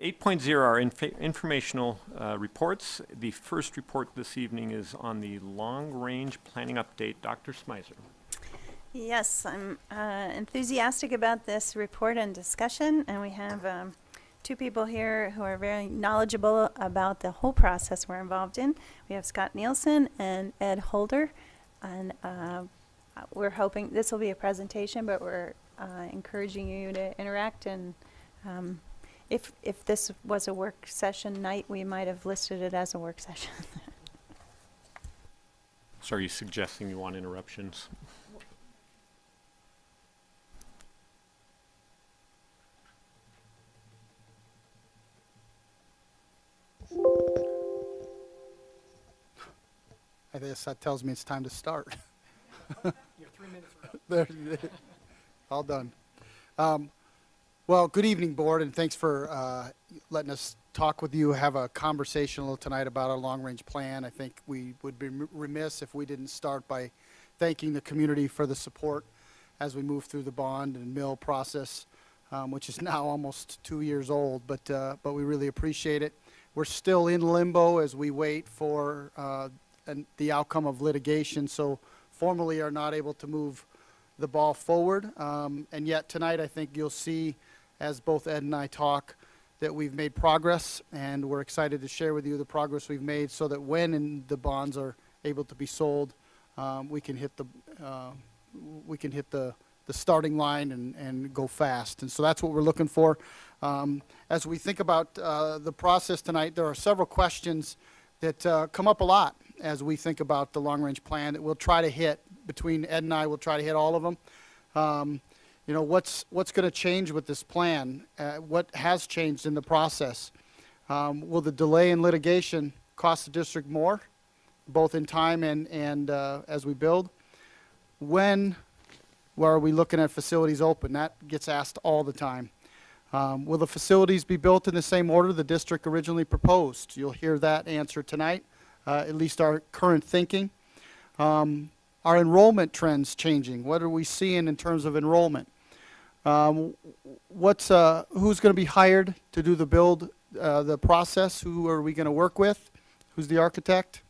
8.0 are informational reports. The first report this evening is on the long-range planning update. Dr. Smyser. Yes, I'm enthusiastic about this report and discussion, and we have two people here who are very knowledgeable about the whole process we're involved in. We have Scott Nielsen and Ed Holder, and we're hoping this will be a presentation, but we're encouraging you to interact. And if this was a work session night, we might have listed it as a work session. So are you suggesting you want interruptions? I guess that tells me it's time to start. Your 3 minutes are up. All done. Well, good evening, board, and thanks for letting us talk with you, have a conversation a little tonight about our long-range plan. I think we would be remiss if we didn't start by thanking the community for the support as we move through the bond and mill process, which is now almost 2 years old, but we really appreciate it. We're still in limbo as we wait for the outcome of litigation, so formally are not able to move the ball forward. And yet tonight I think you'll see, as both Ed and I talk, that we've made progress, and we're excited to share with you the progress we've made so that when the bonds are able to be sold, we can hit the starting line and go fast. And so that's what we're looking for. As we think about the process tonight, there are several questions that come up a lot as we think about the long-range plan that we'll try to hit. Between Ed and I, we'll try to hit all of them. You know, what's going to change with this plan? What has changed in the process? Will the delay in litigation cost the district more, both in time and as we build? When are we looking at facilities open? That gets asked all the time. Will the facilities be built in the same order the district originally proposed? You'll hear that answer tonight, at least our current thinking. Are enrollment trends changing? What are we seeing in terms of enrollment? Who's going to be hired to do the build, the process? Who are we going to work with? Who's the architect?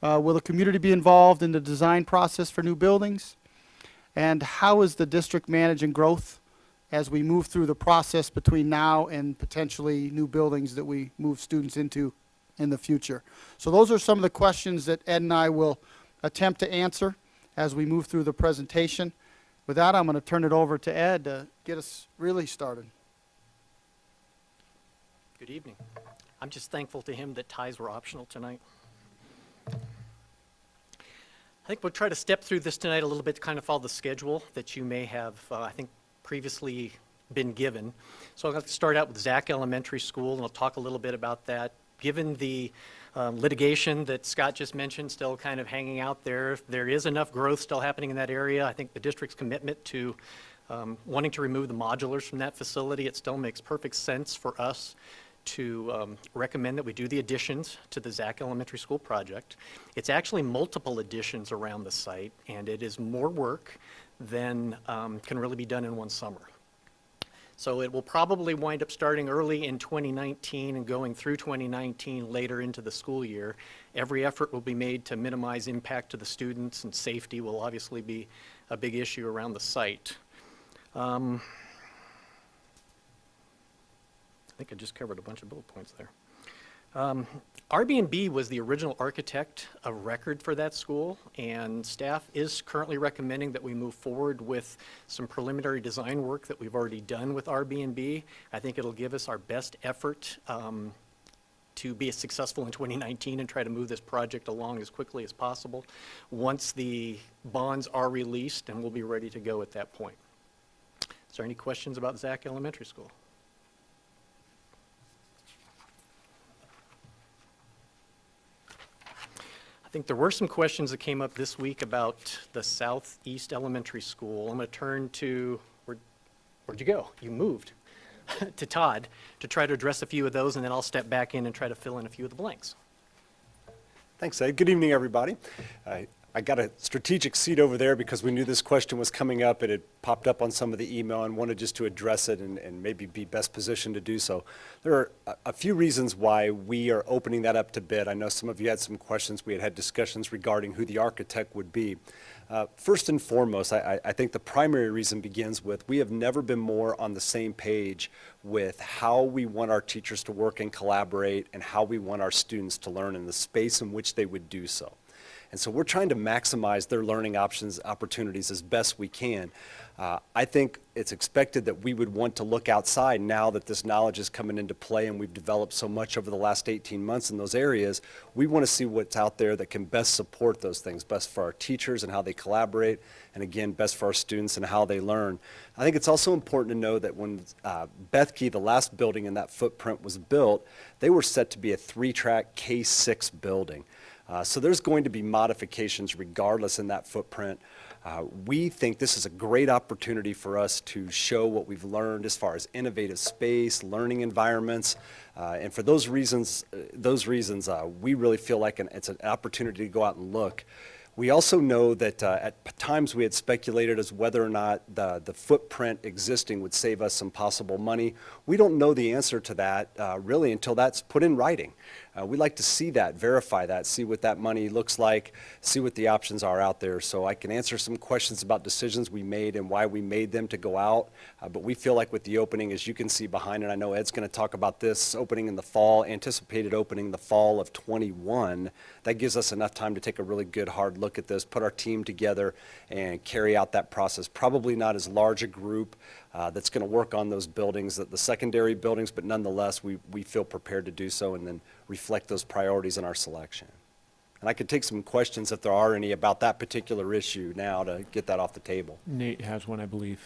Will the community be involved in the design process for new buildings? And how is the district managing growth as we move through the process between now and potentially new buildings that we move students into in the future? So those are some of the questions that Ed and I will attempt to answer as we move through the presentation. With that, I'm going to turn it over to Ed to get us really started. Good evening. I'm just thankful to him that ties were optional tonight. I think we'll try to step through this tonight a little bit to kind of follow the schedule that you may have, I think, previously been given. So I'll have to start out with Zach Elementary School, and I'll talk a little bit about that. Given the litigation that Scott just mentioned, still kind of hanging out there, there is enough growth still happening in that area. I think the district's commitment to wanting to remove the modulars from that facility, it still makes perfect sense for us to recommend that we do the additions to the Zach Elementary School project. It's actually multiple additions around the site, and it is more work than can really be done in one summer. So it will probably wind up starting early in 2019 and going through 2019 later into the school year. Every effort will be made to minimize impact to the students, and safety will obviously be a big issue around the site. I think I just covered a bunch of bullet points there. Airbnb was the original architect of record for that school, and staff is currently recommending that we move forward with some preliminary design work that we've already done with Airbnb. I think it'll give us our best effort to be successful in 2019 and try to move this project along as quickly as possible once the bonds are released, and we'll be ready to go at that point. Is there any questions about Zach Elementary School? I think there were some questions that came up this week about the Southeast Elementary School. I'm going to turn to, where'd you go? You moved to Todd to try to address a few of those, and then I'll step back in and try to fill in a few of the blanks. Thanks, Ed. Good evening, everybody. I got a strategic seat over there because we knew this question was coming up. It had popped up on some of the email and wanted just to address it and maybe be best positioned to do so. There are a few reasons why we are opening that up to bid. I know some of you had some questions. We had had discussions regarding who the architect would be. First and foremost, I think the primary reason begins with we have never been more on the same page with how we want our teachers to work and collaborate and how we want our students to learn in the space in which they would do so. And so we're trying to maximize their learning opportunities as best we can. I think it's expected that we would want to look outside now that this knowledge is coming into play and we've developed so much over the last 18 months in those areas. We want to see what's out there that can best support those things, best for our teachers and how they collaborate, and again, best for our students and how they learn. I think it's also important to know that when Bethke, the last building in that footprint, was built, they were set to be a 3-track K-6 building. So there's going to be modifications regardless in that footprint. We think this is a great opportunity for us to show what we've learned as far as innovative space, learning environments, and for those reasons, we really feel like it's an opportunity to go out and look. We also know that at times we had speculated as whether or not the footprint existing would save us some possible money. We don't know the answer to that really until that's put in writing. We'd like to see that, verify that, see what that money looks like, see what the options are out there. So I can answer some questions about decisions we made and why we made them to go out. But we feel like with the opening, as you can see behind it, I know Ed's going to talk about this opening in the fall, anticipated opening the fall of '21. That gives us enough time to take a really good hard look at this, put our team together and carry out that process. Probably not as large a group that's going to work on those buildings, the secondary buildings, but nonetheless, we feel prepared to do so and then reflect those priorities in our selection. And I could take some questions if there are any about that particular issue now to get that off the table. Nate has one, I believe.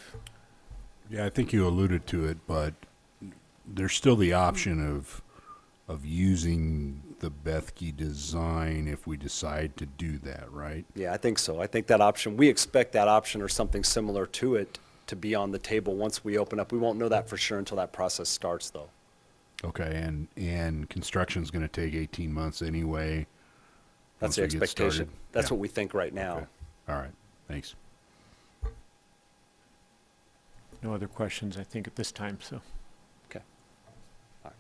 Yeah, I think you alluded to it, but there's still the option of using the Bethke design if we decide to do that, right? Yeah, I think so. I think that option, we expect that option or something similar to it to be on the table once we open up. We won't know that for sure until that process starts, though. Okay, and construction's going to take 18 months anyway. That's once the we get expectation. started? That's Yeah. what we think right now. Okay. All right, thanks. No other questions, I think, at this time, so. Okay. I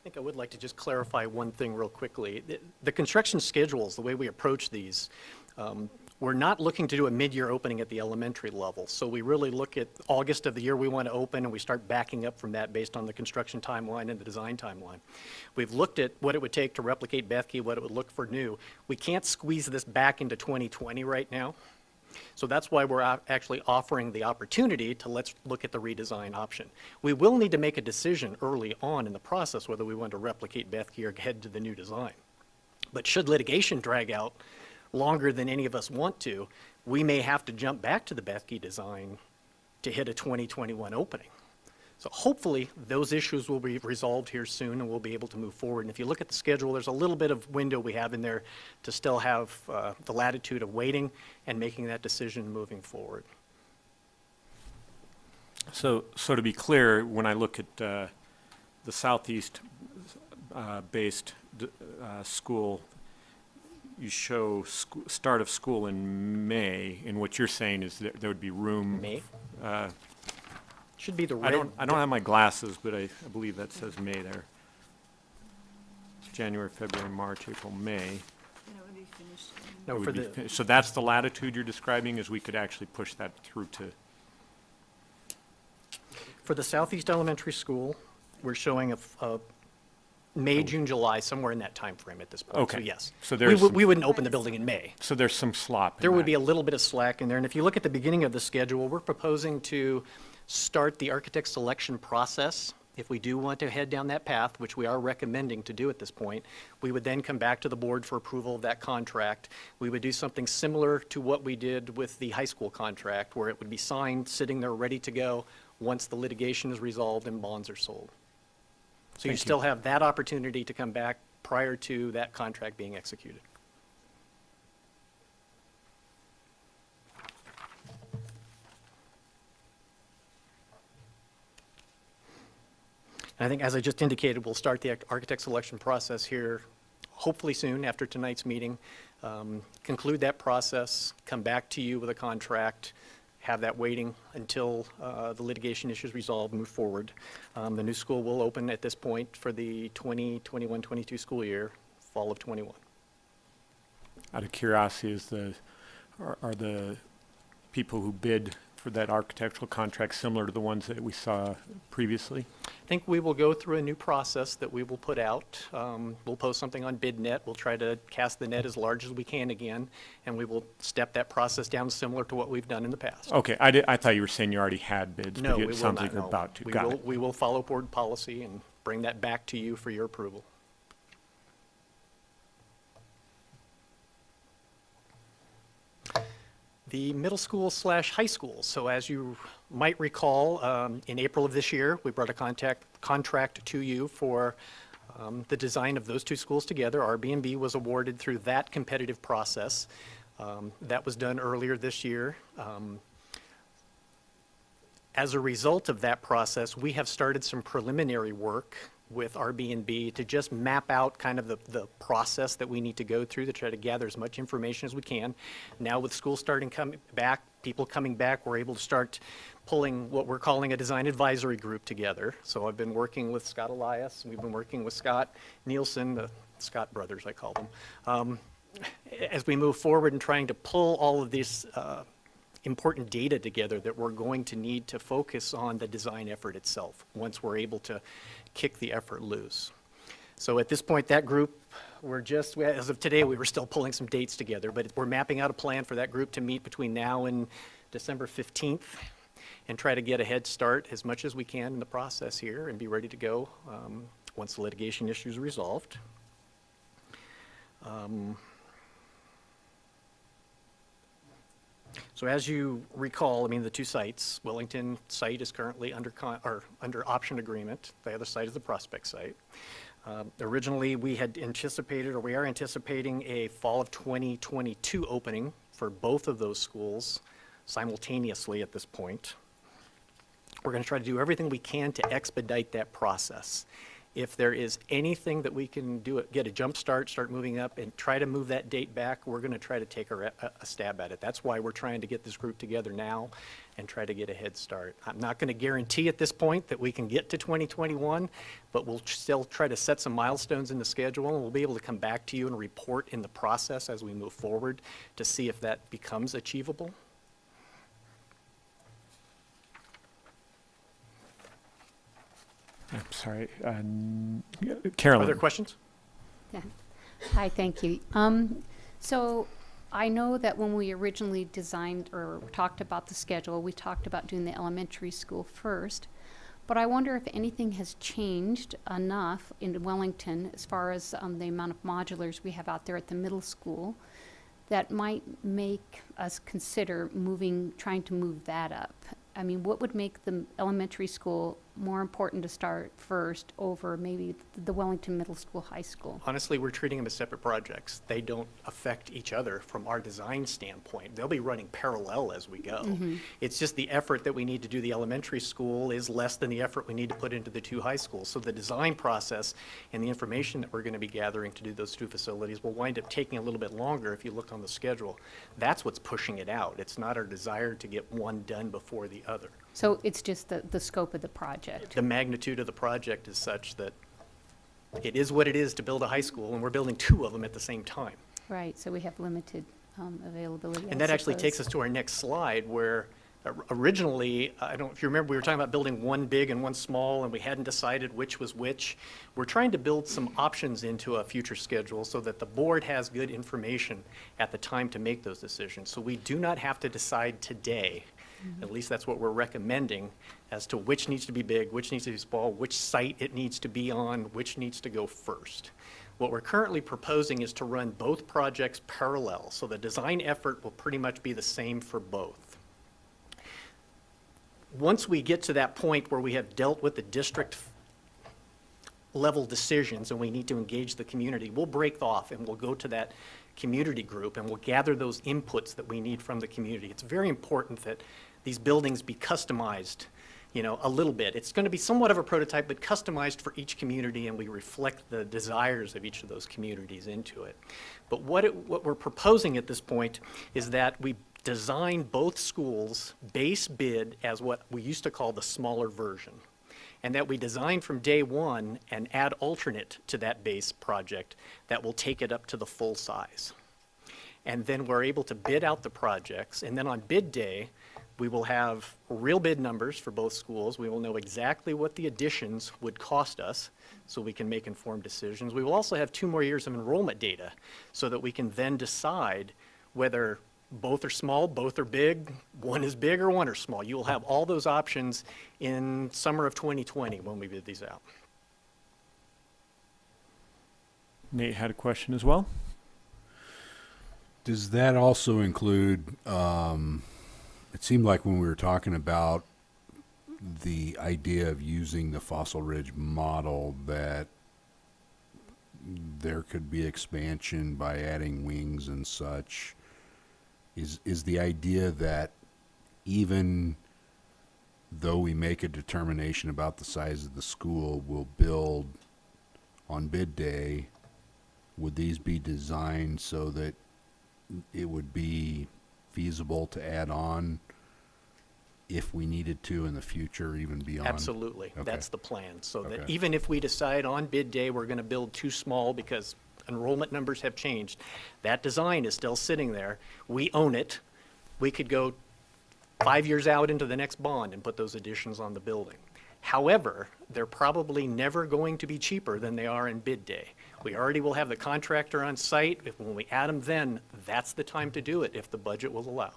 think I would like to just clarify one thing real quickly. The construction schedules, the way we approach these, we're not looking to do a mid-year opening at the elementary level. So we really look at August of the year we want to open, and we start backing up from that based on the construction timeline and the design timeline. We've looked at what it would take to replicate Bethke, what it would look for new. We can't squeeze this back into 2020 right now. So that's why we're actually offering the opportunity to let's look at the redesign option. We will need to make a decision early on in the process whether we want to replicate Bethke or head to the new design. But should litigation drag out longer than any of us want to, we may have to jump back to the Bethke design to hit a 2021 opening. So hopefully those issues will be resolved here soon and we'll be able to move forward. And if you look at the schedule, there's a little bit of window we have in there to still have the latitude of waiting and making that decision moving forward. So to be clear, when I look at the southeast based school, you show start of school in May, and what you're saying is that there would be room. May? Should be the I red. don't have my glasses, but I believe that says May there. January, February, March, April, May. No, It would for be the, fin- So that's the latitude you're describing, is we could actually push that through to, for the Southeast Elementary School, we're showing a May, June, July, somewhere in that time frame at this point. So Okay. yes. So there's some- We wouldn't open the building in May. so there's some slop in There would that. be a little bit of slack in there. And if you look at the beginning of the schedule, we're proposing to start the architect selection process. If we do want to head down that path, which we are recommending to do at this point, we would then come back to the board for approval of that contract. We would do something similar to what we did with the high school contract, where it would be signed, sitting there ready to go once the litigation is resolved and bonds are sold. So you Thank you. still have that opportunity to come back prior to that contract being executed. And I think, as I just indicated, we'll start the architect selection process here hopefully soon after tonight's meeting, conclude that process, come back to you with a contract, have that waiting until the litigation issue is resolved, move forward. The new school will open at this point for the 2021-22 school year, fall of '21. Out of curiosity, are the people who bid for that architectural contract similar to the ones that we saw previously? I think we will go through a new process that we will put out. We'll post something on BidNet. We'll try to cast the net as large as we can again, and we will step that process down similar to what we've done in the past. Okay, I thought you were saying you already had bids, No, but we it will sounds not, like you're no. about to. We Got will- it. We will follow board policy and bring that back to you for your approval. The middle school / high school. So as you might recall, in April of this year, we brought a contract to you for the design of those two schools together. Airbnb was awarded through that competitive process. That was done earlier this year. As a result of that process, we have started some preliminary work with Airbnb to just map out kind of the process that we need to go through to try to gather as much information as we can. Now with school starting coming back, people coming back, we're able to start pulling what we're calling a design advisory group together. So I've been working with Scott Elias, we've been working with Scott Nielsen, the Scott brothers I call them, as we move forward and trying to pull all of these important data together that we're going to need to focus on the design effort itself once we're able to kick the effort loose. So at this point, that group, as of today, we were still pulling some dates together, but we're mapping out a plan for that group to meet between now and December 15th and try to get a head start as much as we can in the process here and be ready to go once the litigation issue is resolved. So as you recall, I mean, the two sites, Wellington site is currently under option agreement. The other site is the Prospect site. Originally, we had anticipated, or we are anticipating, a fall of 2022 opening for both of those schools simultaneously at this point. We're going to try to do everything we can to expedite that process. If there is anything that we can do, get a jump start moving up and try to move that date back, we're going to try to take a stab at it. That's why we're trying to get this group together now and try to get a head start. I'm not going to guarantee at this point that we can get to 2021, but we'll still try to set some milestones in the schedule, and we'll be able to come back to you and report in the process as we move forward to see if that becomes achievable. I'm sorry. Carolyn. Are there questions? Yeah. Hi, thank you. So I know that when we originally designed or talked about the schedule, we talked about doing the elementary school first. But I wonder if anything has changed enough in Wellington as far as the amount of modulars we have out there at the middle school that might make us consider trying to move that up. I mean, what would make the elementary school more important to start first over maybe the Wellington Middle School, High School? Honestly, we're treating them as separate projects. They don't affect each other from our design standpoint. They'll be running parallel as we go. It's just the effort that we need to do the elementary school is less than the effort we need to put into the two high schools. So the design process and the information that we're going to be gathering to do those two facilities will wind up taking a little bit longer if you look on the schedule. That's what's pushing it out. It's not our desire to get one done before the other. So it's just the scope of the project. The magnitude of the project is such that it is what it is to build a high school, and we're building two of them at the same time. Right, so we have limited availability. And that actually takes us to our next slide, where originally, I don't know if you remember, we were talking about building one big and one small, and we hadn't decided which was which. We're trying to build some options into a future schedule so that the board has good information at the time to make those decisions. So we do not have to decide today. At least that's what we're recommending as to which needs to be big, which needs to be small, which site it needs to be on, which needs to go first. What we're currently proposing is to run both projects parallel, so the design effort will pretty much be the same for both. Once we get to that point where we have dealt with the district level decisions and we need to engage the community, we'll break off and we'll go to that community group and we'll gather those inputs that we need from the community. It's very important that these buildings be customized a little bit. It's going to be somewhat of a prototype, but customized for each community, and we reflect the desires of each of those communities into it. But what we're proposing at this point is that we design both schools' base bid as what we used to call the smaller version, and that we design from day one and add alternate to that base project that will take it up to the full size. And then we're able to bid out the projects, and then on bid day, we will have real bid numbers for both schools. We will know exactly what the additions would cost us so we can make informed decisions. We will also have 2 more years of enrollment data so that we can then decide whether both are small, both are big, one is big or one are small. You will have all those options in summer of 2020 when we bid these out. Nate had a question as well. Does that also include, it seemed like when we were talking about the idea of using the Fossil Ridge model that there could be expansion by adding wings and such, is the idea that even though we make a determination about the size of the school, we'll build on bid day, would these be designed so that it would be feasible to add on if we needed to in the future, even beyond? Absolutely. Okay. That's the plan. So that Okay. even if we decide on bid day we're going to build too small because enrollment numbers have changed, that design is still sitting there. We own it. We could go 5 years out into the next bond and put those additions on the building. However, they're probably never going to be cheaper than they are in bid day. We already will have the contractor on site. When we add them then, that's the time to do it if the budget will allow.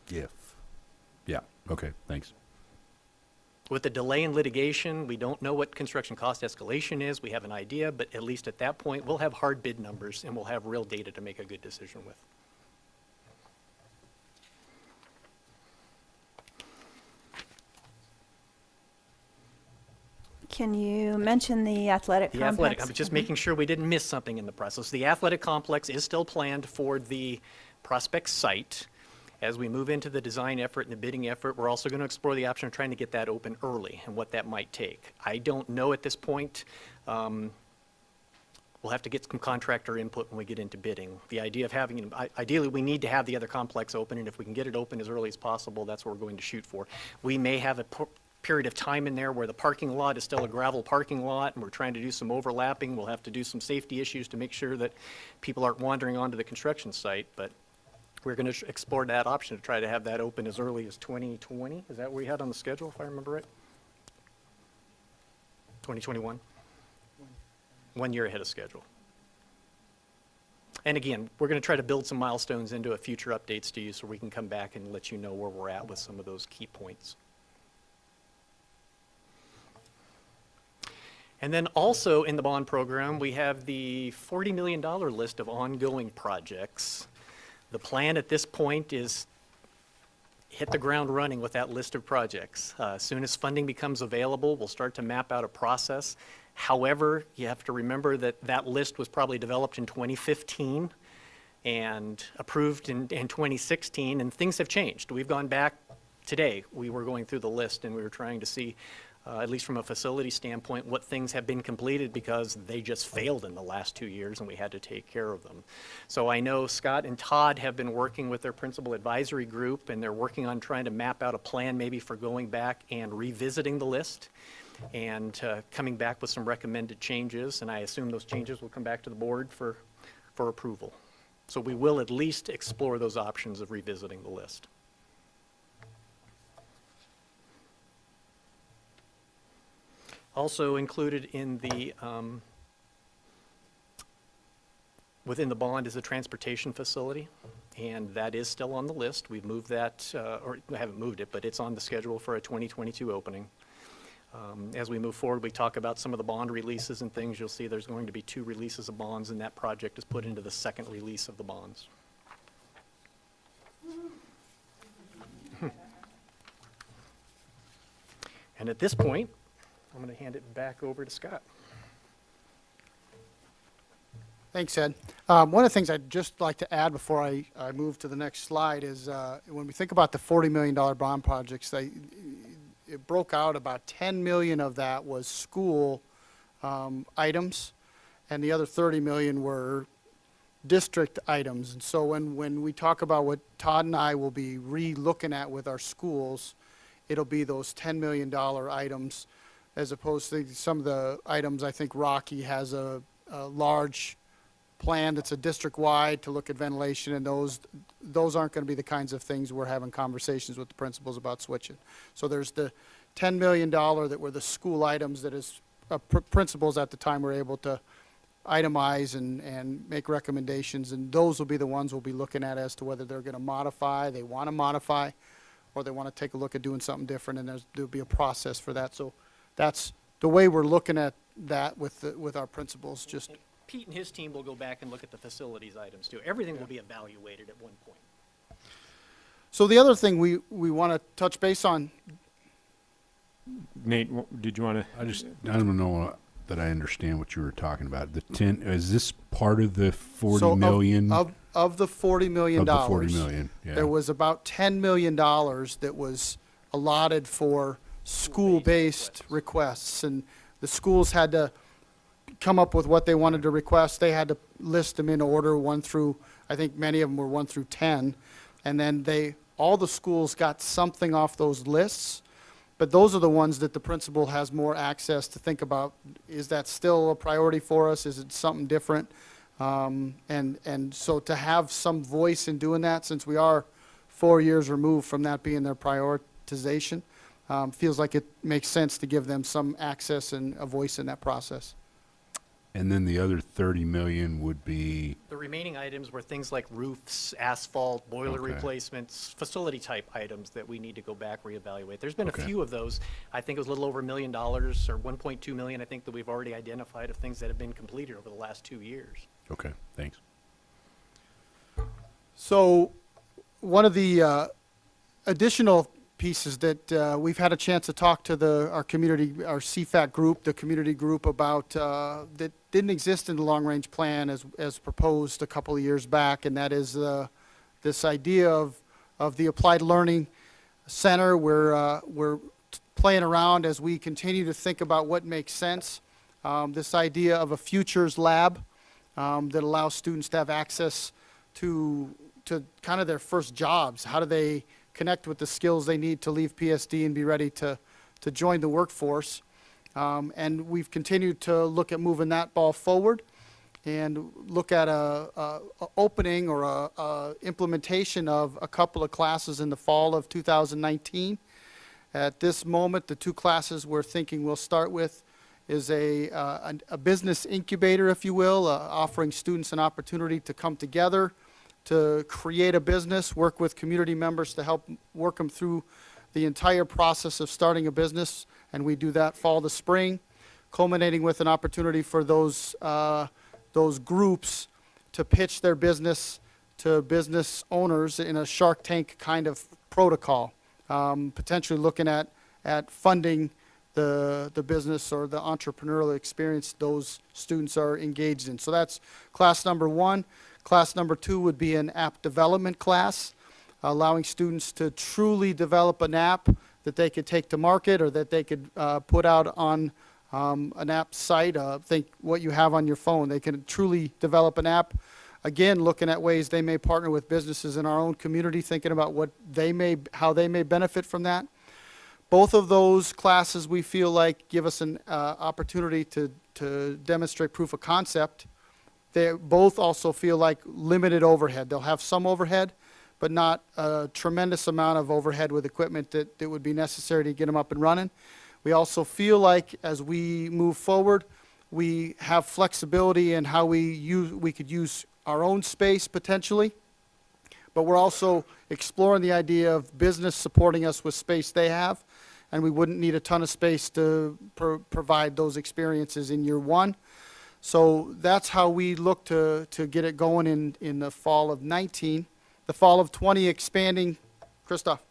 Yeah, okay, thanks. With the delay in litigation, we don't know what construction cost escalation is. We have an idea, but at least at that point, we'll have hard bid numbers and we'll have real data to make a good decision with. Can you mention the athletic The complex? athletic, I'm just making sure we didn't miss something in the process. The athletic complex is still planned for the Prospect site. As we move into the design effort and the bidding effort, we're also going to explore the option of trying to get that open early and what that might take. I don't know at this point. We'll have to get some contractor input when we get into bidding. The idea of having, ideally, we need to have the other complex open, and if we can get it open as early as possible, that's what we're going to shoot for. We may have a period of time in there where the parking lot is still a gravel parking lot, and we're trying to do some overlapping. We'll have to do some safety issues to make sure that people aren't wandering onto the construction site, but we're going to explore that option to try to have that open as early as 2020. Is that what we had on the schedule, if I remember right? 2021? 1 year ahead of schedule. And again, we're going to try to build some milestones into a future updates to you so we can come back and let you know where we're at with some of those key points. And then also in the bond program, we have the $40 million list of ongoing projects. The plan at this point is hit the ground running with that list of projects. As soon as funding becomes available, we'll start to map out a process. However, you have to remember that that list was probably developed in 2015 and approved in 2016, and things have changed. We've gone back today. We were going through the list and we were trying to see, at least from a facility standpoint, what things have been completed because they just failed in the last 2 years and we had to take care of them. So I know Scott and Todd have been working with their principal advisory group, and they're working on trying to map out a plan maybe for going back and revisiting the list and coming back with some recommended changes, and I assume those changes will come back to the board for approval. So we will at least explore those options of revisiting the list. Also included in the within the bond is a transportation facility, and that is still on the list. We've moved that, or I haven't moved it, but it's on the schedule for a 2022 opening. As we move forward, we talk about some of the bond releases and things. You'll see there's going to be 2 releases of bonds, and that project is put into the second release of the bonds. And at this point, I'm going to hand it back over to Scott. Thanks, Ed. One of the things I'd just like to add before I move to the next slide is when we think about the $40 million bond projects, it broke out about 10 million of that was school items, and the other 30 million were district items. And so when we talk about what Todd and I will be re-looking at with our schools, it'll be those $10 million items, as opposed to some of the items. I think Rocky has a large plan that's a district-wide to look at ventilation, and those aren't going to be the kinds of things we're having conversations with the principals about switching. So there's the $10 million that were the school items that is principals at the time were able to itemize and make recommendations, and those will be the ones we'll be looking at as to whether they're going to modify, they want to modify, or they want to take a look at doing something different, and there'll be a process for that. So that's the way we're looking at that with our principals. Just And Pete and his team will go back and look at the facilities items too. Everything will be evaluated at one point. so the other thing we want to touch base on. Nate, did you want to? I don't know that I understand what you were talking about. The 10, is this part of the 40 So million? Of the $40 million, Of the 40 million, yeah. there was about $10 million that was allotted for school-based requests, and the schools had to come up with what they wanted to request. They had to list them in order, 1 through, I think many of them were 1 through 10, and then all the schools got something off those lists. But those are the ones that the principal has more access to think about. Is that still a priority for us? Is it something different? And so to have some voice in doing that, since we are 4 years removed from that being their prioritization, feels like it makes sense to give them some access and a voice in that process. And then the other 30 million would be, The remaining items were things like roofs, asphalt, boiler Okay. replacements, facility-type items that we need to go back, reevaluate. There's been Okay. a few of those. I think it was a little over $1 million, or 1.2 million, I think, that we've already identified of things that have been completed over the last 2 years. okay, thanks. So one of the additional pieces that we've had a chance to talk to our community, our CFAC group, the community group about that didn't exist in the long-range plan as proposed a couple of years back, and that is this idea of the Applied Learning Center. We're playing around as we continue to think about what makes sense. This idea of a futures lab that allows students to have access to kind of their first jobs. How do they connect with the skills they need to leave PSD and be ready to join the workforce? And we've continued to look at moving that ball forward and look at a opening or a implementation of a couple of classes in the fall of 2019. At this moment, the 2 classes we're thinking we'll start with is a business incubator, if you will, offering students an opportunity to come together, to create a business, work with community members to help work them through the entire process of starting a business, and we do that fall to spring, culminating with an opportunity for those groups to pitch their business to business owners in a Shark Tank kind of protocol, potentially looking at funding the business or the entrepreneurial experience those students are engaged in. So that's class number 1. Class number 2 would be an app development class, allowing students to truly develop an app that they could take to market or that they could put out on an app site. Think what you have on your phone. They can truly develop an app. Again, looking at ways they may partner with businesses in our own community, thinking about how they may benefit from that. Both of those classes we feel like give us an opportunity to demonstrate proof of concept. They both also feel like limited overhead. They'll have some overhead, but not a tremendous amount of overhead with equipment that would be necessary to get them up and running. We also feel like as we move forward, we have flexibility in how we could use our own space potentially, but we're also exploring the idea of business supporting us with space they have, and we wouldn't need a ton of space to provide those experiences in year 1. So that's how we look to get it going in the fall of 19. The fall of 20 expanding. Christoph.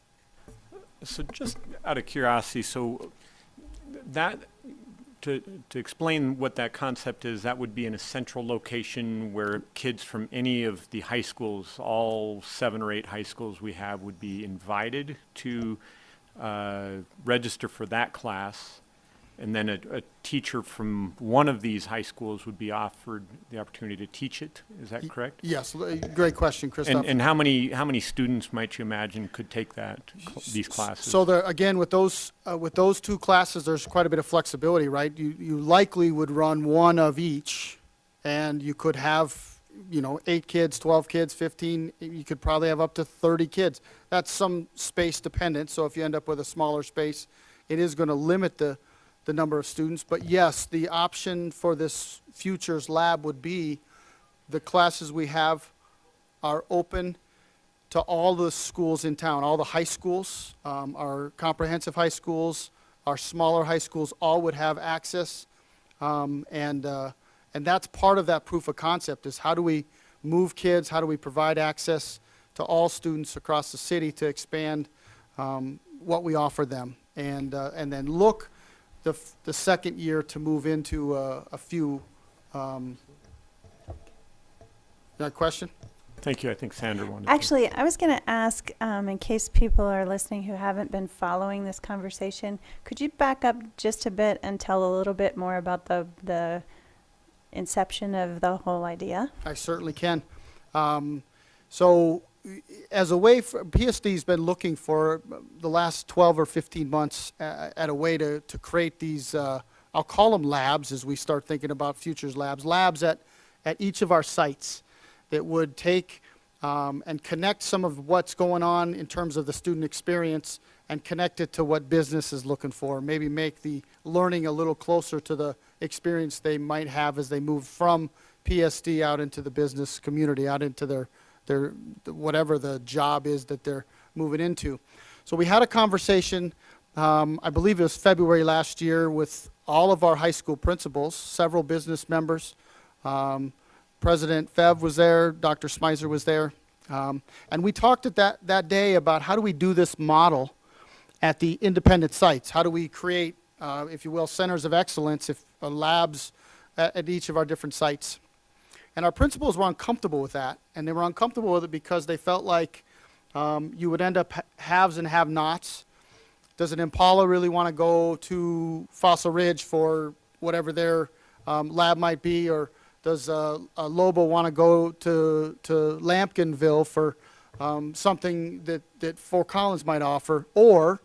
So just out of curiosity, so that, to explain what that concept is, that would be in a central location where kids from any of the high schools, all 7 or 8 high schools we have, would be invited to register for that class, and then a teacher from one of these high schools would be offered the opportunity to teach it. Is that correct? Yes, great question, Christoph. And how many students might you imagine could take these classes? So again, with those two classes, there's quite a bit of flexibility, right? You likely would run one of each, and you could have, 8 kids, 12 kids, 15. You could probably have up to 30 kids. That's some space dependent. So if you end up with a smaller space, it is going to limit the number of students. But yes, the option for this Futures Lab would be the classes we have are open to all the schools in town, all the high schools, our comprehensive high schools, our smaller high schools, all would have access. And that's part of that proof of concept is how do we move kids, how do we provide access to all students across the city to expand what we offer them. And then look the second year to move into a few. That question? Thank you. I think Sandra wanted to. Actually, I was going to ask, in case people are listening who haven't been following this conversation, could you back up just a bit and tell a little bit more about the inception of the whole idea? I certainly can. So as a way for, PSD's been looking for the last 12 or 15 months at a way to create these, I'll call them labs as we start thinking about Futures Labs at each of our sites that would take and connect some of what's going on in terms of the student experience and connect it to what business is looking for. Maybe make the learning a little closer to the experience they might have as they move from PSD out into the business community, out into their whatever the job is that they're moving into. So we had a conversation, I believe it was February last year, with all of our high school principals, several business members. President Fev was there, Dr. Smyser was there. And we talked at that day about how do we do this model at the independent sites? How do we create, if you will, centers of excellence, labs at each of our different sites? And our principals were uncomfortable with that, and they were uncomfortable with it because they felt like you would end up haves and have-nots. Does an Impala really want to go to Fossil Ridge for whatever their lab might be, or does a Lobo want to go to Lampkinville for something that Fort Collins might offer? Or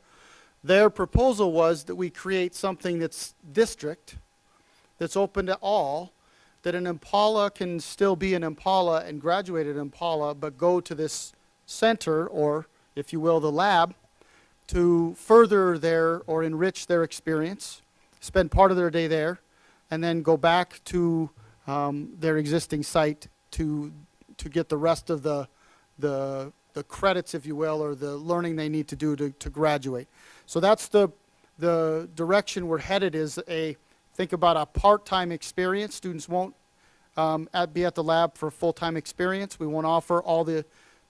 their proposal was that we create something that's district, that's open to all, that an Impala can still be an Impala and graduate at Impala, but go to this center, or if you will, the lab, to further their or enrich their experience, spend part of their day there, and then go back to their existing site to get the rest of the credits, if you will, or the learning they need to do to graduate. So that's the direction we're headed, is think about a part-time experience. Students won't be at the lab for full-time experience. We won't offer all the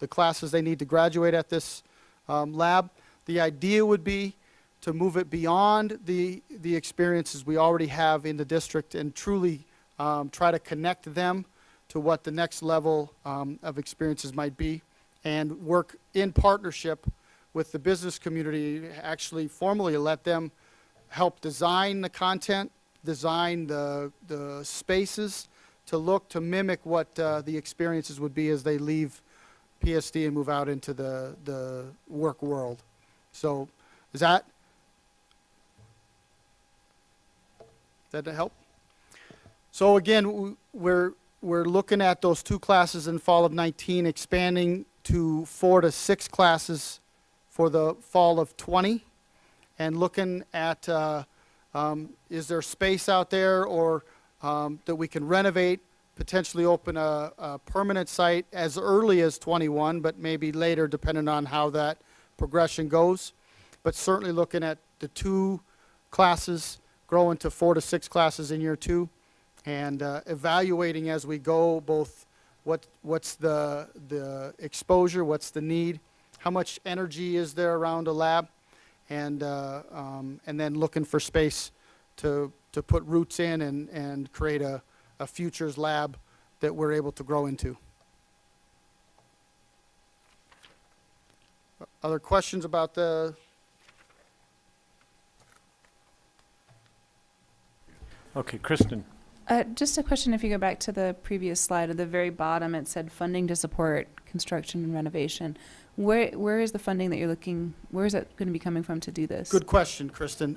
classes they need to graduate at this lab. The idea would be to move it beyond the experiences we already have in the district and truly try to connect them to what the next level of experiences might be, and work in partnership with the business community, actually formally let them help design the content, design the spaces to mimic what the experiences would be as they leave PSD and move out into the work world. So is that help? So again, we're looking at those 2 classes in fall of 19, expanding to 4 to 6 classes for the fall of 20, and looking at is there space out there, or that we can renovate, potentially open a permanent site as early as 21, but maybe later depending on how that progression goes. But certainly looking at the 2 classes growing to 4 to 6 classes in year 2, and evaluating as we go both what's the exposure, what's the need, how much energy is there around a lab, and then looking for space to put roots in and create a futures lab that we're able to grow into. Other questions about the Okay, Kristen. Just a question, if you go back to the previous slide, at the very bottom, it said funding to support construction and renovation. Where is the funding that you're looking, where is that going to be coming from to do this? Good question, Kristen.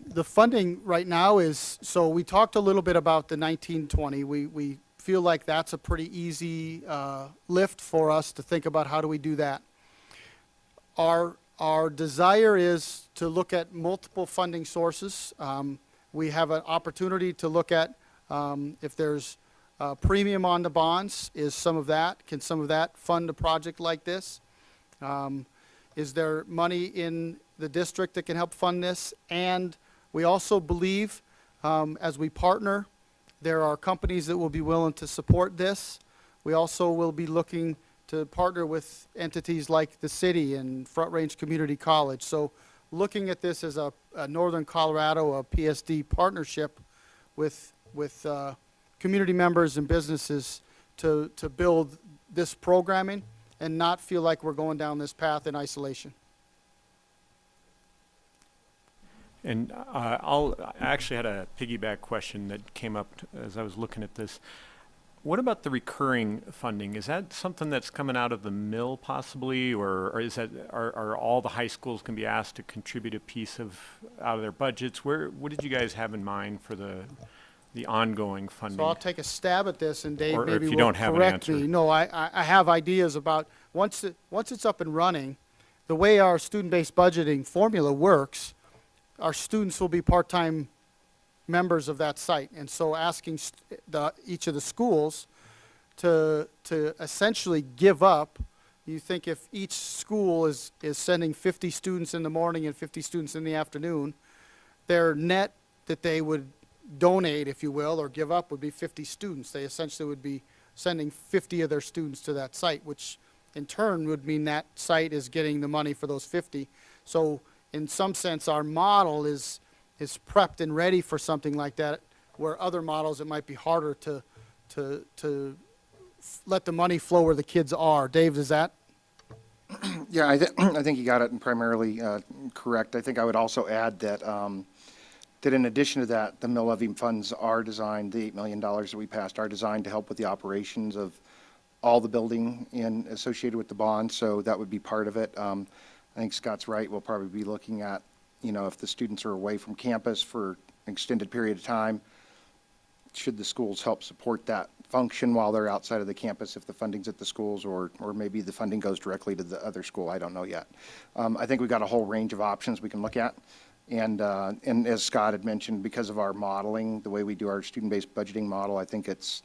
The funding right now is, so we talked a little bit about the 1920. We feel like that's a pretty easy lift for us to think about how do we do that. Our desire is to look at multiple funding sources. We have an opportunity to look at if there's a premium on the bonds, can some of that fund a project like this? Is there money in the district that can help fund this? And we also believe, as we partner, there are companies that will be willing to support this. We also will be looking to partner with entities like the city and Front Range Community College. So looking at this as a Northern Colorado, a PSD partnership with community members and businesses to build this programming and not feel like we're going down this path in isolation. And I actually had a piggyback question that came up as I was looking at this. What about the recurring funding? Is that something that's coming out of the mill possibly, or is that are all the high schools can be asked to contribute a piece out of their budgets? What did you guys have in mind for the ongoing funding? So I'll take a stab at this, and Dave Or maybe if you will don't have an correct me. answer. No, I have ideas about once it's up and running, the way our student-based budgeting formula works, our students will be part-time members of that site, and so asking each of the schools to essentially give up. You think if each school is sending 50 students in the morning and 50 students in the afternoon, their net that they would donate, if you will, or give up would be 50 students. They essentially would be sending 50 of their students to that site, which in turn would mean that site is getting the money for those 50. So in some sense, our model is prepped and ready for something like that, where other models it might be harder to let the money flow where the kids are. Dave, is that? Yeah, I think you got it primarily correct. I think I would also add that that in addition to that, the mill levy funds are designed, the $8 million that we passed are designed to help with the operations of all the building associated with the bond, so that would be part of it. I think Scott's right. We'll probably be looking at, if the students are away from campus for an extended period of time, should the schools help support that function while they're outside of the campus if the funding's at the schools, or maybe the funding goes directly to the other school. I don't know yet. I think we've got a whole range of options we can look at. And as Scott had mentioned, because of our modeling, the way we do our student-based budgeting model, I think it's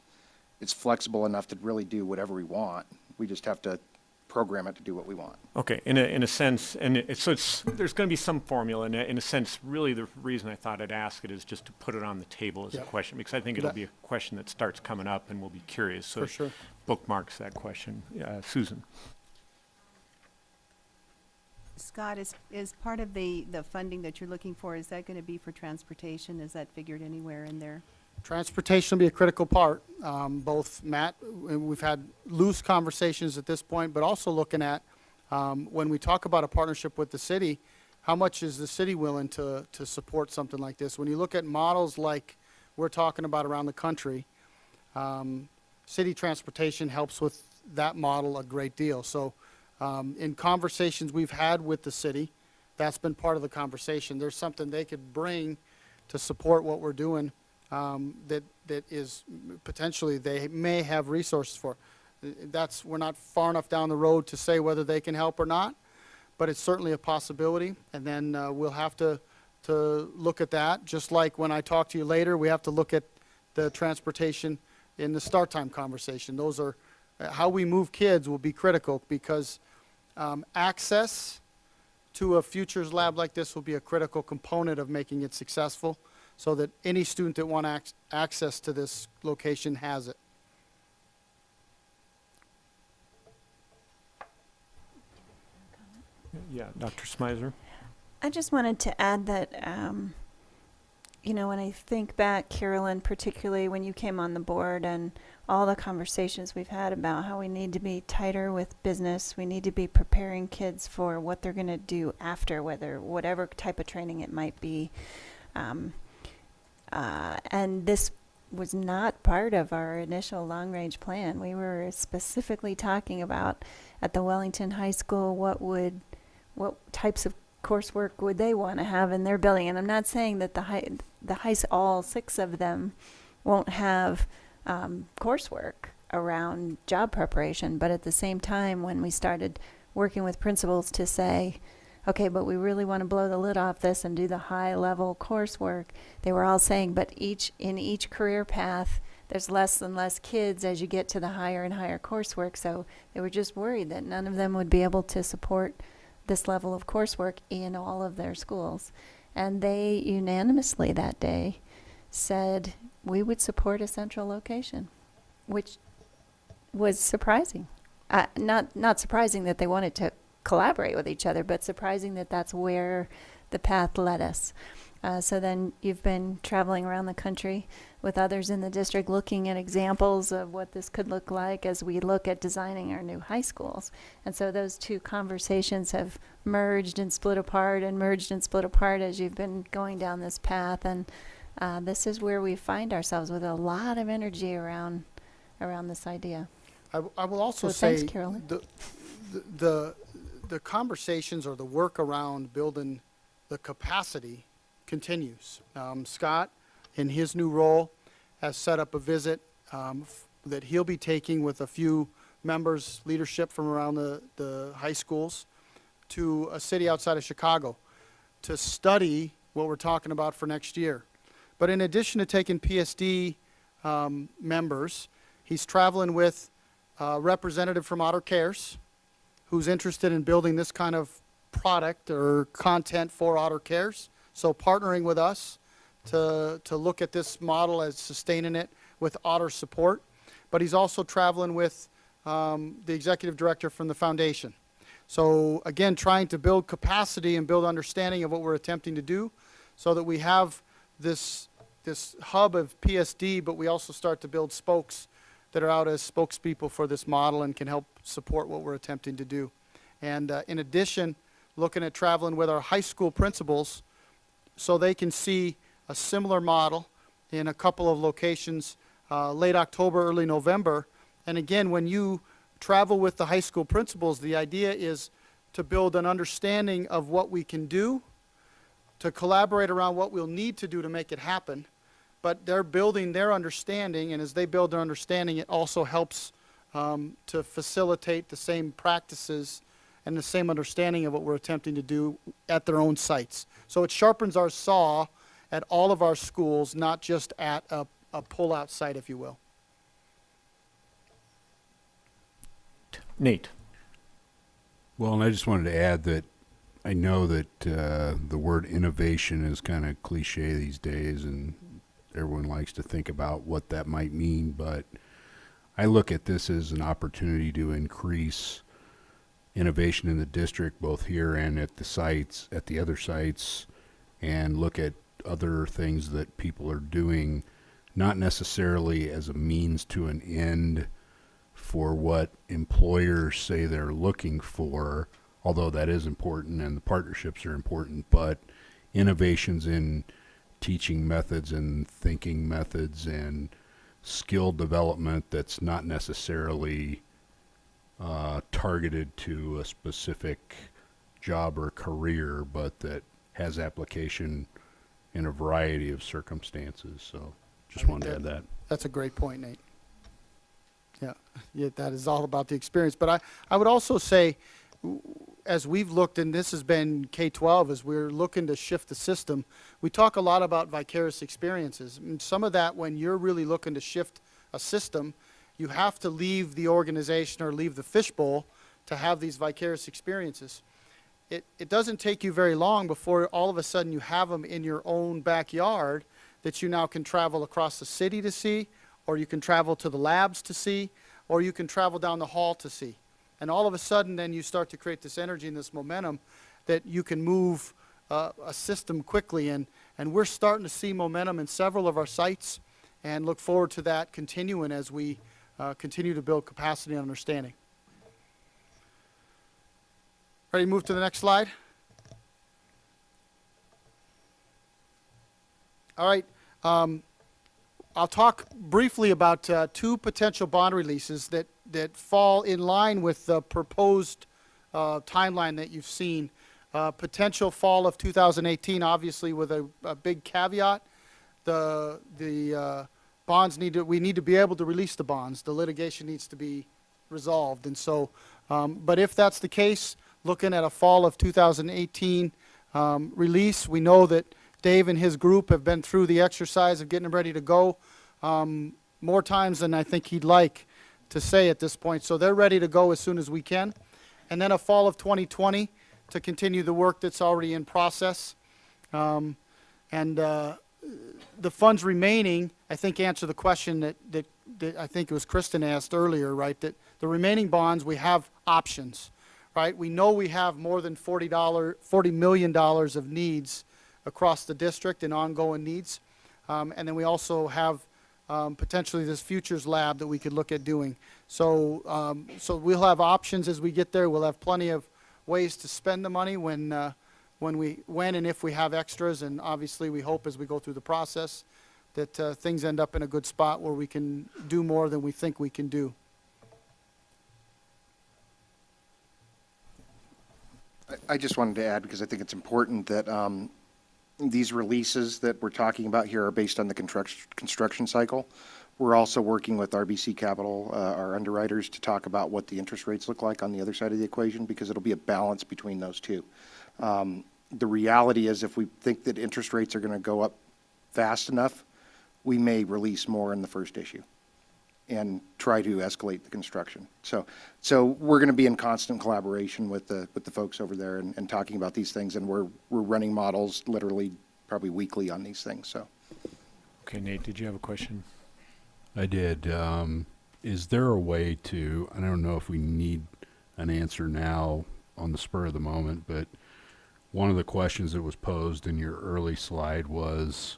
flexible enough to really do whatever we want. We just have to program it to do what we want. Okay, in a sense, and there's going to be some formula. In a sense, really the reason I thought I'd ask it is just to put it on the table as a question, because I think it'll be a question that starts coming up and we'll be curious. So For sure. bookmarks that question. Susan. Scott, is part of the funding that you're looking for, is that going to be for transportation? Is that figured anywhere in there? Transportation will be a critical part. Both Matt, we've had loose conversations at this point, but also looking at when we talk about a partnership with the city, how much is the city willing to support something like this? When you look at models like we're talking about around the country, city transportation helps with that model a great deal. So in conversations we've had with the city, that's been part of the conversation. There's something they could bring to support what we're doing that is potentially they may have resources for. We're not far enough down the road to say whether they can help or not, but it's certainly a possibility. And then we'll have to look at that. Just like when I talk to you later, we have to look at the transportation in the start time conversation. Those are how we move kids will be critical, because access to a futures lab like this will be a critical component of making it successful, so that any student that wants access to this location has it. Yeah, Dr. Smyser. I just wanted to add that, when I think back, Carolyn, particularly when you came on the board and all the conversations we've had about how we need to be tighter with business, we need to be preparing kids for what they're going to do after, whatever type of training it might be. And this was not part of our initial long-range plan. We were specifically talking about at the Wellington High School, what types of coursework would they want to have in their building? And I'm not saying that all 6 of them won't have coursework around job preparation, but at the same time, when we started working with principals to say, okay, but we really want to blow the lid off this and do the high-level coursework, they were all saying, but in each career path, there's less and less kids as you get to the higher and higher coursework. So they were just worried that none of them would be able to support this level of coursework in all of their schools. And they unanimously that day said we would support a central location, which was surprising. Not surprising that they wanted to collaborate with each other, but surprising that that's where the path led us. So then you've been traveling around the country with others in the district looking at examples of what this could look like as we look at designing our new high schools. And so those 2 conversations have merged and split apart and merged and split apart as you've been going down this path. And this is where we find ourselves with a lot of energy around this idea. I will also So say thanks, Carolyn. the conversations or the work around building the capacity continues. Scott, in his new role, has set up a visit that he'll be taking with a few members, leadership from around the high schools, to a city outside of Chicago to study what we're talking about for next year. But in addition to taking PSD members, he's traveling with a representative from Otter Cares, who's interested in building this kind of product or content for Otter Cares. So partnering with us to look at this model as sustaining it with Otter support. But he's also traveling with the executive director from the foundation. So again, trying to build capacity and build understanding of what we're attempting to do so that we have this hub of PSD, but we also start to build spokes that are out as spokespeople for this model and can help support what we're attempting to do. And in addition, looking at traveling with our high school principals so they can see a similar model in a couple of locations late October, early November. And again, when you travel with the high school principals, the idea is to build an understanding of what we can do, to collaborate around what we'll need to do to make it happen. But they're building their understanding, and as they build their understanding, it also helps to facilitate the same practices and the same understanding of what we're attempting to do at their own sites. So it sharpens our saw at all of our schools, not just at a pull-out site, if you will. Nate. Well, and I just wanted to add that I know that the word innovation is kind of cliche these days, and everyone likes to think about what that might mean, but I look at this as an opportunity to increase innovation in the district, both here and at the sites, at the other sites, and look at other things that people are doing, not necessarily as a means to an end for what employers say they're looking for, although that is important and the partnerships are important, but innovations in teaching methods and thinking methods and skill development that's not necessarily targeted to a specific job or career, but that has application in a variety of circumstances. So just wanted to add that. That's a great point, Nate. Yeah, that is all about the experience. But I would also say, as we've looked, and this has been K-12, as we're looking to shift the system, we talk a lot about vicarious experiences. And some of that, when you're really looking to shift a system, you have to leave the organization or leave the fishbowl to have these vicarious experiences. It doesn't take you very long before all of a sudden you have them in your own backyard that you now can travel across the city to see, or you can travel to the labs to see, or you can travel down the hall to see. And all of a sudden, then you start to create this energy and this momentum that you can move a system quickly. And we're starting to see momentum in several of our sites and look forward to that continuing as we continue to build capacity and understanding. Ready to move to the next slide? All right. I'll talk briefly about two potential bond releases that fall in line with the proposed timeline that you've seen. Potential fall of 2018, obviously with a big caveat. The bonds we need to be able to release the bonds. The litigation needs to be resolved. And so, but if that's the case, looking at a fall of 2018 release, we know that Dave and his group have been through the exercise of getting them ready to go more times than I think he'd like to say at this point. So they're ready to go as soon as we can. And then a fall of 2020 to continue the work that's already in process. The funds remaining, I think, answer the question that I think it was Kristen asked earlier, right? That the remaining bonds, we have options, right? We know we have more than $40 million of needs across the district and ongoing needs. And then we also have potentially this futures lab that we could look at doing. So, so we'll have options as we get there. We'll have plenty of ways to spend the money when and if we have extras, and obviously we hope as we go through the process that things end up in a good spot where we can do more than we think we can do. I just wanted to add, because I think it's important that these releases that we're talking about here are based on the construction cycle. We're also working with RBC Capital, our underwriters, to talk about what the interest rates look like on the other side of the equation, because it'll be a balance between those two. The reality is, if we think that interest rates are going to go up fast enough, we may release more in the first issue and try to escalate the construction. So we're going to be in constant collaboration with the folks over there and talking about these things, and we're running models literally probably weekly on these things. So. Okay, Nate, did you have a question? I did. Is there a way to, I don't know if we need an answer now on the spur of the moment, but one of the questions that was posed in your early slide was,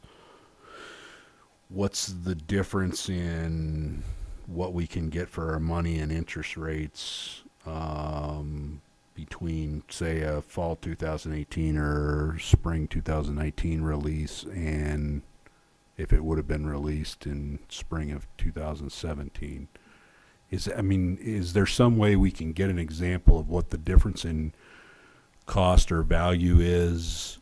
what's the difference in what we can get for our money and interest rates between, say, a fall 2018 or spring 2019 release and if it would have been released in spring of 2017? Is there some way we can get an example of what the difference in cost or value is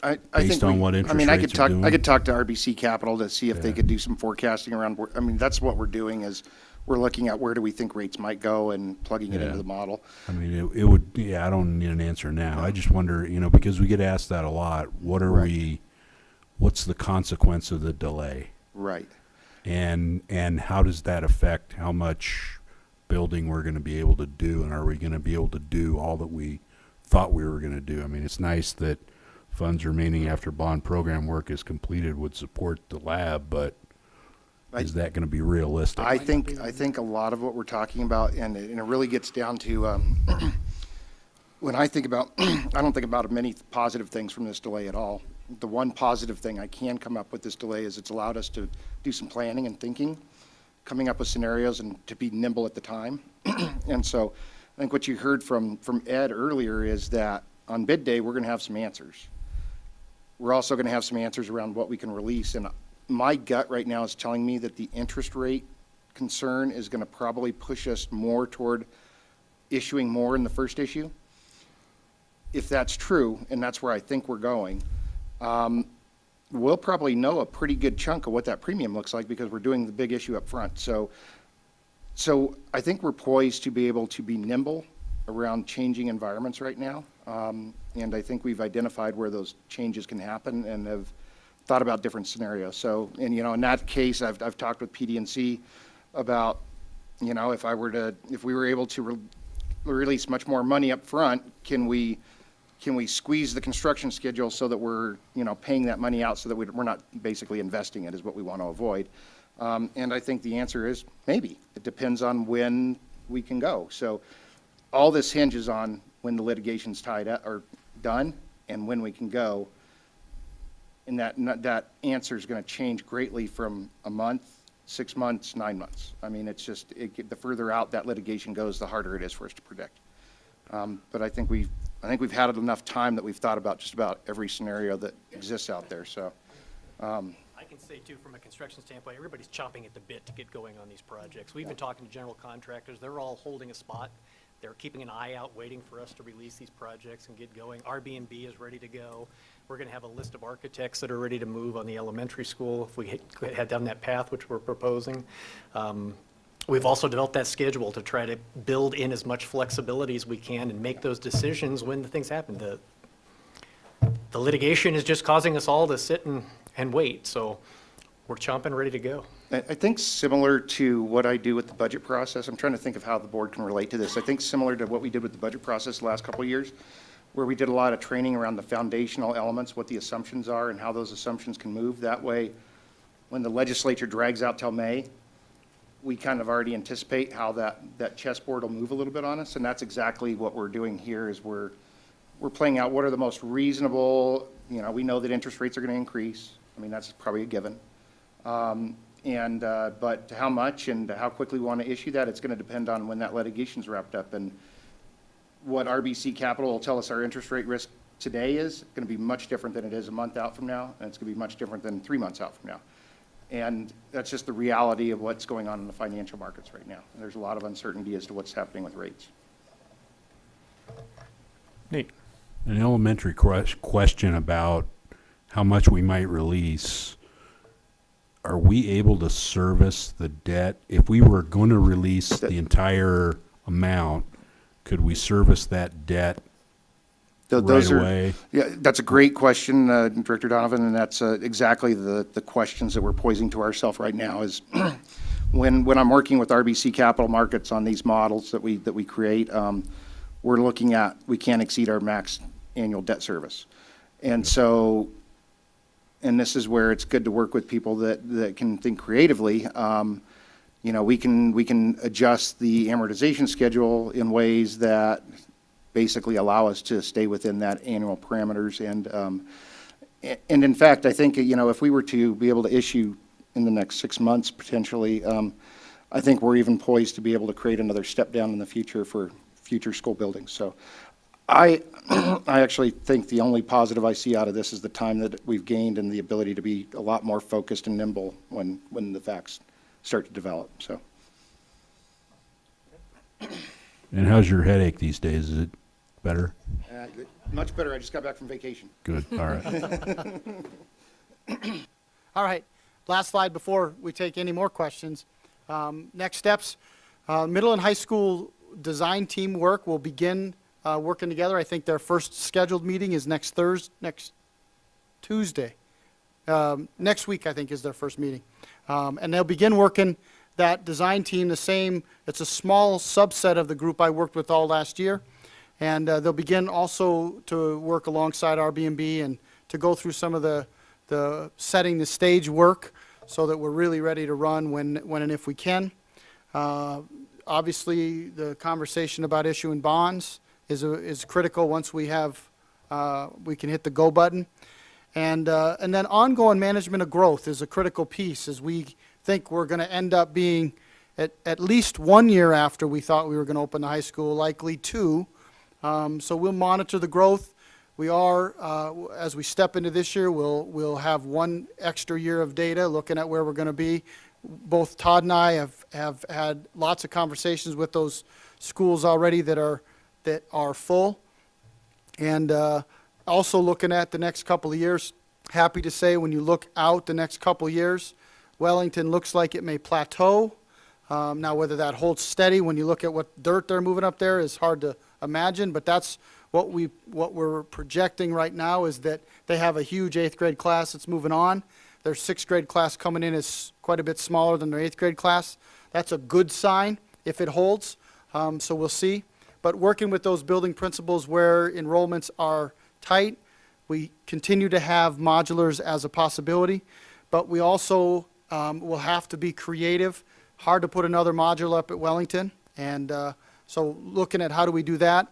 I based think on what interest rates are doing? I could talk to RBC Capital to see if they could do some forecasting around. That's what we're doing, is we're looking at where do we think rates might go and plugging it into the model. It would, I don't need an answer now. I just wonder, because we get asked that a lot, what's the consequence of the delay? Right. And how does that affect how much building we're going to be able to do, and are we going to be able to do all that we thought we were going to do? It's nice that funds remaining after bond program work is completed would support the lab, but is that going to be realistic? I think a lot of what we're talking about, and it really gets down to when I think about, I don't think about many positive things from this delay at all. The one positive thing I can come up with this delay is it's allowed us to do some planning and thinking, coming up with scenarios and to be nimble at the time. And so I think what you heard from Ed earlier is that on bid day, we're going to have some answers. We're also going to have some answers around what we can release. And my gut right now is telling me that the interest rate concern is going to probably push us more toward issuing more in the first issue. If that's true, and that's where I think we're going, we'll probably know a pretty good chunk of what that premium looks like because we're doing the big issue up front. So I think we're poised to be able to be nimble around changing environments right now. And I think we've identified where those changes can happen and have thought about different scenarios. So, and in that case, I've talked with PD&C about, if we were able to release much more money up front, can we squeeze the construction schedule so that we're, paying that money out so that we're not basically investing it, is what we want to avoid. And I think the answer is maybe. It depends on when we can go. So all this hinges on when the litigation's tied up or done and when we can go. And that answer is going to change greatly from a month, 6 months, 9 months. It's just, the further out that litigation goes, the harder it is for us to predict. But I think we've had enough time that we've thought about just about every scenario that exists out there. So, I can say too, from a construction standpoint, everybody's chomping at the bit to get going on these projects. We've been talking to general contractors, they're all holding a spot. They're keeping an eye out, waiting for us to release these projects and get going. Airbnb is ready to go. We're gonna have a list of architects that are ready to move on the elementary school if we head down that path, which we're proposing. We've also developed that schedule to try to build in as much flexibility as we can and make those decisions when the things happen. The litigation is just causing us all to sit and wait, so we're chomping, ready to go. I think similar to what I do with the budget process, I'm trying to think of how the board can relate to this. I think similar to what we did with the budget process the last couple of years, where we did a lot of training around the foundational elements, what the assumptions are and how those assumptions can move. That way, when the legislature drags out till May, we kind of already anticipate how that chessboard will move a little bit on us. And that's exactly what we're doing here is we're playing out what are the most reasonable, we know that interest rates are going to increase. I mean, that's probably a given. But how much and how quickly we want to issue that, it's going to depend on when that litigation's wrapped up. And what RBC Capital will tell us our interest rate risk today is going to be much different than it is a month out from now, and it's going to be much different than 3 months out from now. And that's just the reality of what's going on in the financial markets right now. And there's a lot of uncertainty as to what's happening with rates. Nate? An elementary question about how much we might release. Are we able to service the debt? If we were going to release the entire amount, could we service that debt right away? Yeah, that's a great question, Director Donovan, and that's exactly the questions that we're posing to ourselves right now is when I'm working with RBC Capital Markets on these models that we create, we're looking at, we can't exceed our max annual debt service. And so, and this is where it's good to work with people that can think creatively. We can adjust the amortization schedule in ways that basically allow us to stay within that annual parameters. And in fact, I think, if we were to be able to issue in the next 6 months potentially, I think we're even poised to be able to create another step down in the future for future school buildings. So I actually think the only positive I see out of this is the time that we've gained and the ability to be a lot more focused and nimble when the facts start to develop. So. And how's your headache these days? Is it better? Much better. I just got back from vacation. Good. All right. All right, last slide before we take any more questions. Next steps, middle and high school design team work will begin working together. I think their first scheduled meeting is next Tuesday. Next week, I think, is their first meeting. And they'll begin working that design team the same. It's a small subset of the group I worked with all last year. And they'll begin also to work alongside Airbnb and to go through some of the setting the stage work so that we're really ready to run when and if we can. Obviously, the conversation about issuing bonds is critical once we have we can hit the go button. And then ongoing management of growth is a critical piece as we think we're going to end up being at least 1 year after we thought we were going to open the high school, likely 2. So we'll monitor the growth. We are, as we step into this year, we'll have 1 extra year of data looking at where we're going to be. Both Todd and I have had lots of conversations with those schools already that are full. And also looking at the next couple of years, happy to say when you look out the next couple of years, Wellington looks like it may plateau. Now whether that holds steady when you look at what dirt they're moving up there is hard to imagine, but that's what we're projecting right now is that they have a huge 8th grade class that's moving on. Their 6th grade class coming in is quite a bit smaller than their 8th grade class. That's a good sign if it holds, so we'll see. But working with those building principals where enrollments are tight, we continue to have modulars as a possibility, but we also will have to be creative. Hard to put another modular up at Wellington, and so looking at how do we do that.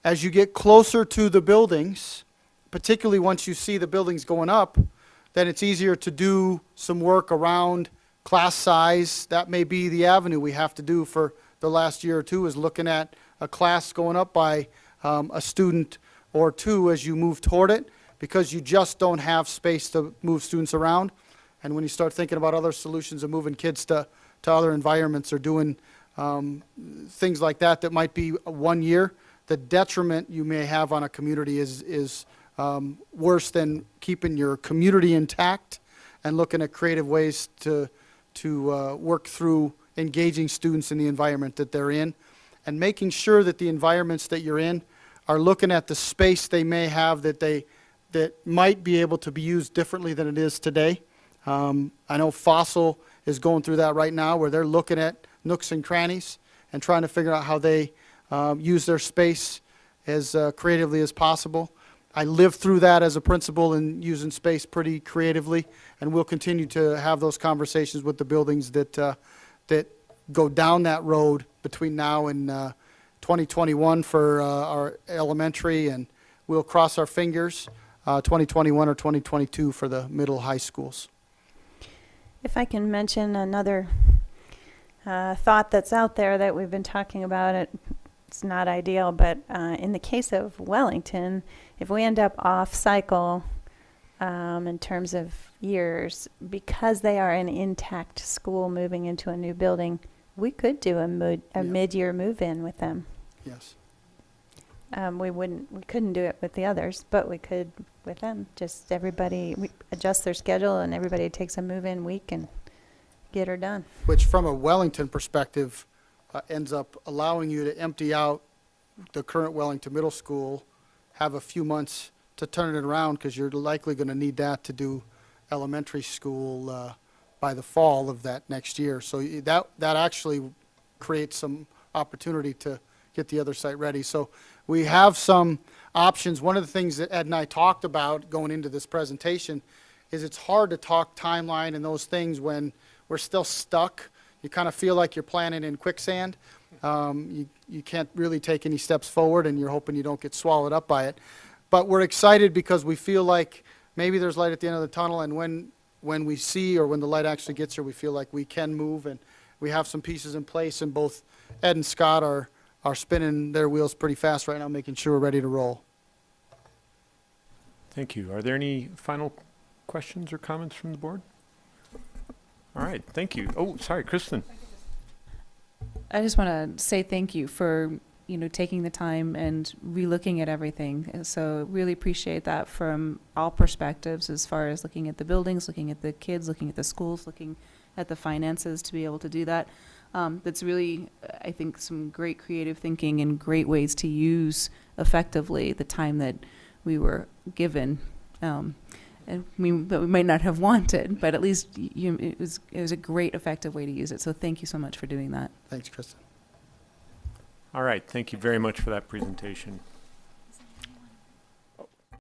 As you get closer to the buildings, particularly once you see the buildings going up, then it's easier to do some work around class size. That may be the avenue we have to do for the last year or two, is looking at a class going up by a student or 2 as you move toward it, because you just don't have space to move students around. And when you start thinking about other solutions of moving kids to other environments or doing things like that that might be 1 year, the detriment you may have on a community is worse than keeping your community intact and looking at creative ways to work through engaging students in the environment that they're in, and making sure that the environments that you're in are looking at the space they may have that might be able to be used differently than it is today. I know Fossil is going through that right now, where they're looking at nooks and crannies and trying to figure out how they use their space as creatively as possible. I lived through that as a principal and using space pretty creatively, and we'll continue to have those conversations with the buildings that go down that road between now and 2021 for our elementary, and we'll cross our fingers 2021 or 2022 for the middle high schools. If I can mention another thought that's out there that we've been talking about, it's not ideal, but in the case of Wellington, if we end up off cycle in terms of years, because they are an intact school moving into a new building, we could do a mid-year move-in with them. Yes. We couldn't do it with the others, but we could with them. Just we adjust their schedule and everybody takes a move-in week and get her done. Which from a Wellington perspective ends up allowing you to empty out the current Wellington Middle School, have a few months to turn it around, because you're likely going to need that to do elementary school by the fall of that next year. So that actually creates some opportunity to get the other site ready. So we have some options. One of the things that Ed and I talked about going into this presentation is it's hard to talk timeline and those things when we're still stuck. You kind of feel like you're planning in quicksand. You can't really take any steps forward, and you're hoping you don't get swallowed up by it. But we're excited because we feel like maybe there's light at the end of the tunnel, and when we see, or when the light actually gets here, we feel like we can move, and we have some pieces in place, and both Ed and Scott are spinning their wheels pretty fast right now, making sure we're ready to roll. Thank you. Are there any final questions or comments from the board? All right, thank you. Oh, sorry, Kristen. I just want to say thank you for, taking the time and relooking at everything. And so really appreciate that from all perspectives, as far as looking at the buildings, looking at the kids, looking at the schools, looking at the finances to be able to do that. That's really, I think, some great creative thinking and great ways to use effectively the time that we were given. And that we might not have wanted, but at least it was a great, effective way to use it. So thank you so much for doing that. Thanks, Kristen. All right, thank you very much for that presentation.